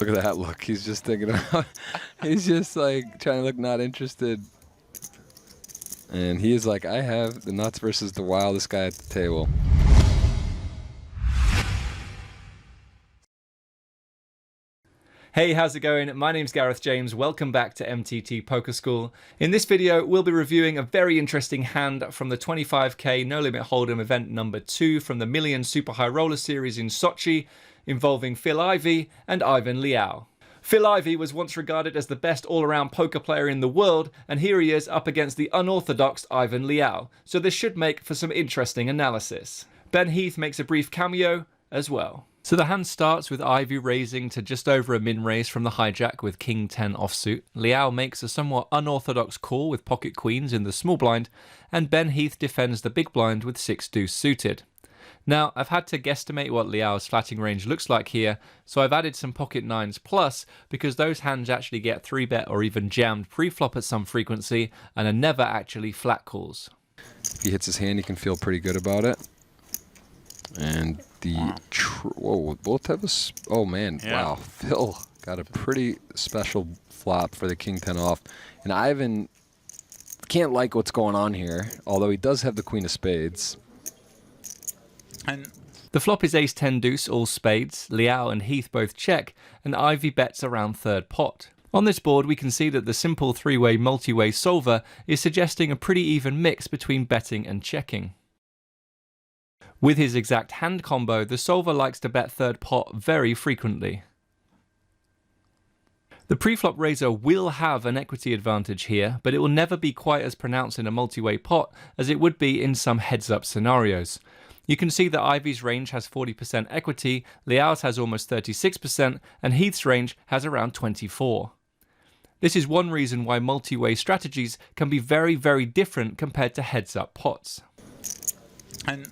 Look at that look. He's just thinking about, he's just like trying to look not interested. And he is like, I have the nuts versus the wildest guy at the table. Hey, how's it going? My name's Gareth James. Welcome back to MTT Poker School. In this video, we'll be reviewing a very interesting hand from the 25k No Limit Holdem Event number 2 from the Million Super High Roller Series in Sochi, involving Phil Ivey and Ivan Leow. Phil Ivey was once regarded as the best all-around poker player in the world, and here he is up against the unorthodox Ivan Leow, so this should make for some interesting analysis. Ben Heath makes a brief cameo as well. So the hand starts with Ivey raising to just over a min raise from the hijack with King 10 offsuit. Leow makes a somewhat unorthodox call with pocket queens in the small blind, and Ben Heath defends the big blind with 6 deuce suited. Now, I've had to guesstimate what Leow's flatting range looks like here, so I've added some pocket 9s plus, because those hands actually get 3-bet or even jammed pre-flop at some frequency, and are never actually flat calls. If he hits his hand, he can feel pretty good about it. And the whoa, both have a oh man, yeah. Wow, Phil got a pretty special flop for the King 10 off, and Ivan can't like what's going on here, although he does have the Queen of Spades. And the flop is Ace 10 deuce, all spades. Leow and Heath both check, and Ivey bets around third pot. On this board, we can see that the simple three-way multi-way solver is suggesting a pretty even mix between betting and checking. With his exact hand combo, the solver likes to bet third pot very frequently. The preflop raiser will have an equity advantage here, but it will never be quite as pronounced in a multi-way pot as it would be in some heads-up scenarios. You can see that Ivey's range has 40% equity, Leow's has almost 36%, and Heath's range has around 24%. This is one reason why multi-way strategies can be very, very different compared to heads-up pots. And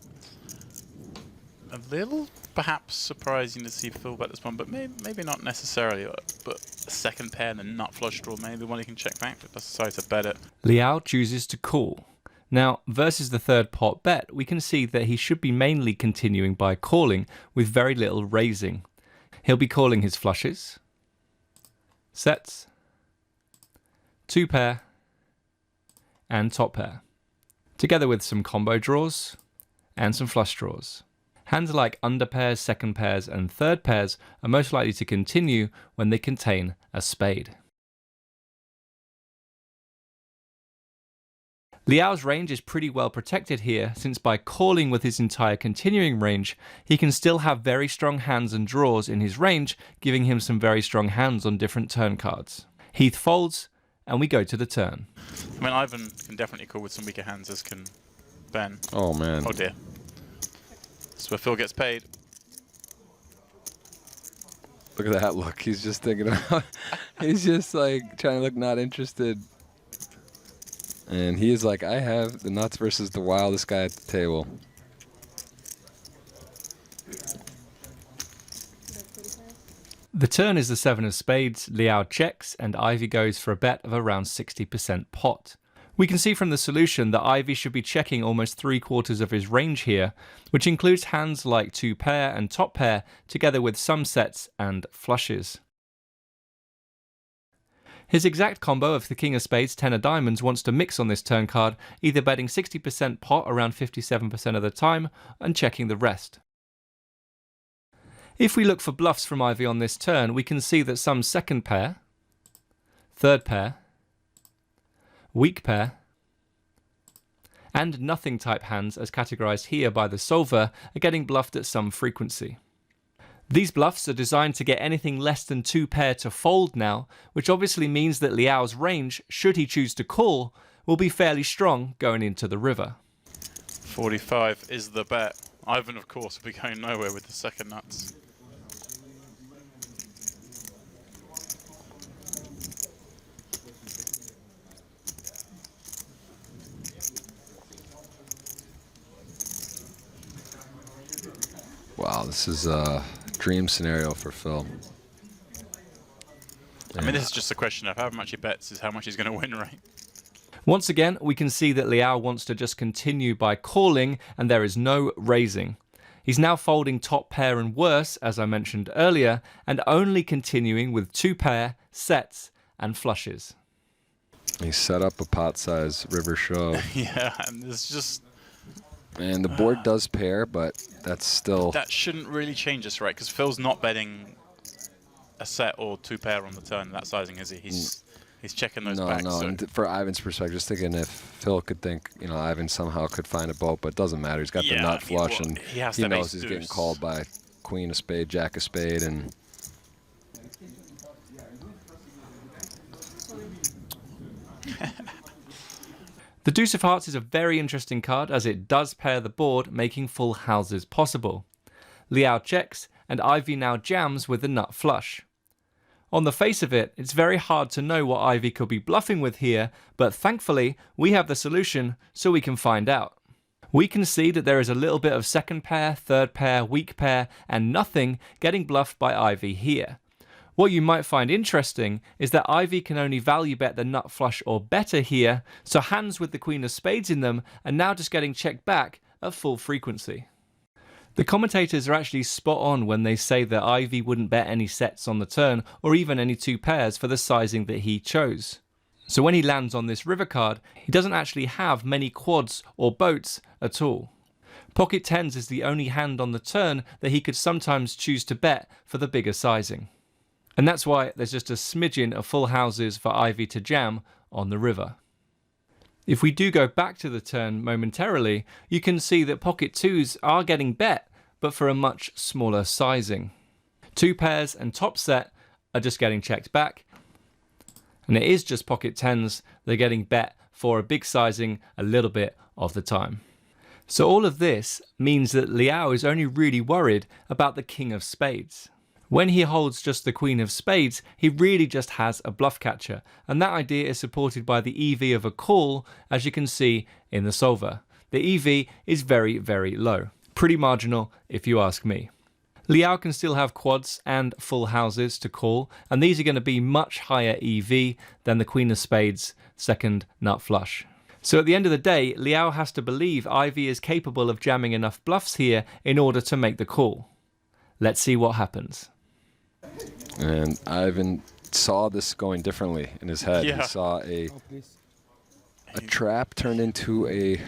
a little perhaps surprising to see Phil bet this one, but maybe not necessarily. But a second pair and a nut flush draw, maybe one he can check back, but decide to bet it. Leow chooses to call. Now, versus the third pot bet, we can see that he should be mainly continuing by calling with very little raising. He'll be calling his flushes, sets, 2 pair, and top pair, together with some combo draws and some flush draws. Hands like under pairs, second pairs, and third pairs are most likely to continue when they contain a spade. Leow's range is pretty well protected here, since by calling with his entire continuing range, he can still have very strong hands and draws in his range, giving him some very strong hands on different turn cards. Heath folds, and we go to the turn. I mean, Ivan can definitely call with some weaker hands, as can Ben. Oh man. Oh dear. That's where Phil gets paid. Look at that look. He's just thinking about, he's just like trying to look not interested. And he is like, I have the nuts versus the wildest guy at the table. The turn is the 7 of spades, Leow checks, and Ivey goes for a bet of around 60% pot. We can see from the solution that Ivey should be checking almost 3/4 of his range here, which includes hands like 2 pair and top pair, together with some sets and flushes. His exact combo of the King of Spades, 10 of Diamonds wants to mix on this turn card, either betting 60% pot around 57% of the time, and checking the rest. If we look for bluffs from Ivey on this turn, we can see that some second pair, third pair, weak pair, and nothing type hands, as categorized here by the solver, are getting bluffed at some frequency. These bluffs are designed to get anything less than 2 pair to fold now, which obviously means that Leow's range, should he choose to call, will be fairly strong going into the river. 45 is the bet. Ivan, of course, will be going nowhere with the second nuts. Wow, this is a dream scenario for Phil. I mean, this is just a question of how much he bets is how much he's going to win, right? Once again, we can see that Leow wants to just continue by calling, and there is no raising. He's now folding top pair and worse, as I mentioned earlier, and only continuing with 2-pair, sets, and flushes. He set up a pot-size river shove. Yeah, and there's just... And the board does pair, but that's still... That shouldn't really change us, right? Because Phil's not betting a set or 2-pair on the turn, that sizing, is he? He's checking those backs. No, and for Ivan's perspective, just thinking if Phil could think, you know, Ivan somehow could find a boat, but it doesn't matter. He's got the nut flush, and he knows he's getting called by queen of spade, jack of spade, and... The deuce of hearts is a very interesting card as it does pair the board, making full houses possible. Leow checks, and Ivey now jams with the nut flush. On the face of it, it's very hard to know what Ivey could be bluffing with here, but thankfully, we have the solution so we can find out. We can see that there is a little bit of second pair, third pair, weak pair, and nothing getting bluffed by Ivey here. What you might find interesting is that Ivey can only value bet the nut flush or better here, so hands with the queen of spades in them are now just getting checked back at full frequency. The commentators are actually spot on when they say that Ivey wouldn't bet any sets on the turn or even any 2 pairs for the sizing that he chose. So when he lands on this river card, he doesn't actually have many quads or boats at all. Pocket tens is the only hand on the turn that he could sometimes choose to bet for the bigger sizing. And that's why there's just a smidgen of full houses for Ivey to jam on the river. If we do go back to the turn momentarily, you can see that pocket twos are getting bet, but for a much smaller sizing. 2 pairs and top set are just getting checked back, and it is just pocket tens that are getting bet for a big sizing a little bit of the time. So all of this means that Leow is only really worried about the king of spades. When he holds just the queen of spades, he really just has a bluff catcher, and that idea is supported by the EV of a call, as you can see in the solver. The EV is very, very low. Pretty marginal, if you ask me. Leow can still have quads and full houses to call, and these are going to be much higher EV than the queen of spades second nut flush. So at the end of the day, Leow has to believe Ivey is capable of jamming enough bluffs here in order to make the call. Let's see what happens. And Ivan saw this going differently in his head. Yeah. He saw a trap turn into a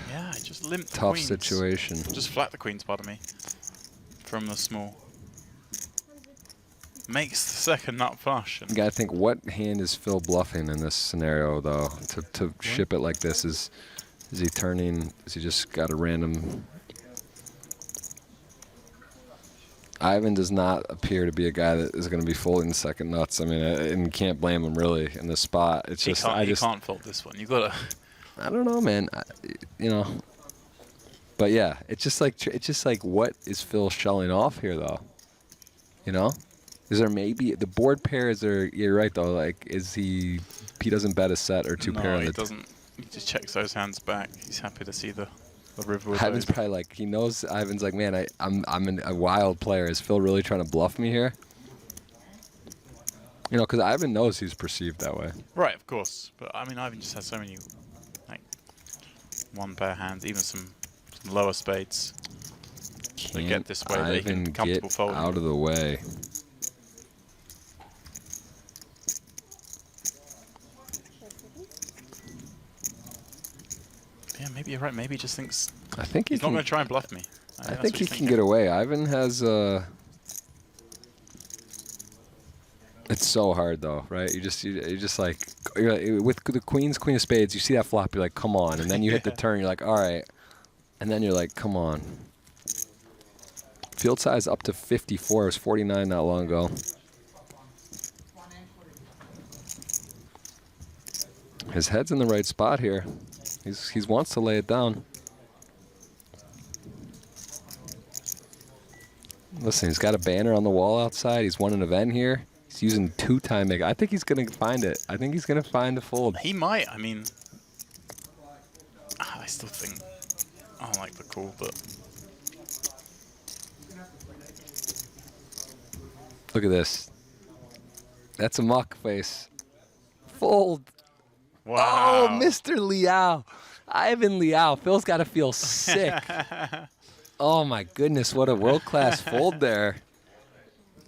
just limped tough queens. situation. Just flat the queens, pardon me, from the small. Makes the second nut flush. You gotta think, what hand is Phil bluffing in this scenario, though? To ship it like this, is he turning? Is he just got a random? Ivan does not appear to be a guy that is going to be folding second nuts. I mean, and you can't blame him really in this spot. It's just you can't fold this one. You gotta. I don't know, man. You know. But yeah, it's just like what is Phil shelling off here, though? You know, is there maybe the board pairs are? You're right though. Like, is he doesn't bet a set or 2 pair? No, he doesn't. He just checks those hands back. He's happy to see the river. Ivan's probably like, he knows. Ivan's like, man, I'm a wild player. Is Phil really trying to bluff me here? You know, because Ivan knows he's perceived that way. Right, of course. But I mean, Ivan just has so many like 1 pair hands, even some lower spades. They get this way. They can be comfortable folding. Out of the way. Yeah, maybe you're right. Maybe he just thinks he's not going to try and bluff me. I think he can get away. Ivan has it's so hard though, right? You're just like with the queen of spades. You see that flop, you're like, come on, and then you hit the turn, you're like, all right, and then you're like, come on. Field size up to 54. It was 49 not long ago. His head's in the right spot here. He wants to lay it down. Listen, he's got a banner on the wall outside. He's won an event here. He's using 2-time make. I think he's going to find it. I think he's going to find the fold. He might. I mean, I still think I don't like the call, but look at this. That's a muck face. Fold. wow. Oh, Mr. Leow. Ivan Leow. Phil's got to feel sick. Oh my goodness, what a world-class fold there.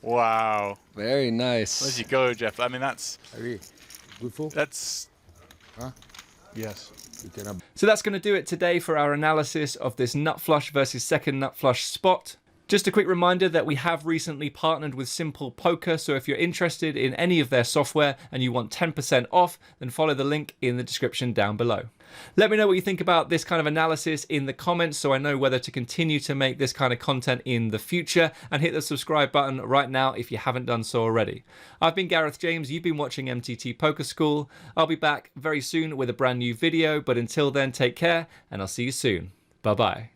Wow. Very nice. Where's you go, Jeff? I mean, that's... Ivey, good fold? That's... Huh? Yes. You cannot. So that's going to do it today for our analysis of this nut flush versus second nut flush spot. Just a quick reminder that we have recently partnered with Simple Poker, so if you're interested in any of their software and you want 10% off, then follow the link in the description down below. Let me know what you think about this kind of analysis in the comments so I know whether to continue to make this kind of content in the future, and hit the subscribe button right now if you haven't done so already. I've been Gareth James, you've been watching MTT Poker School. I'll be back very soon with a brand new video, but until then, take care and I'll see you soon. Bye bye.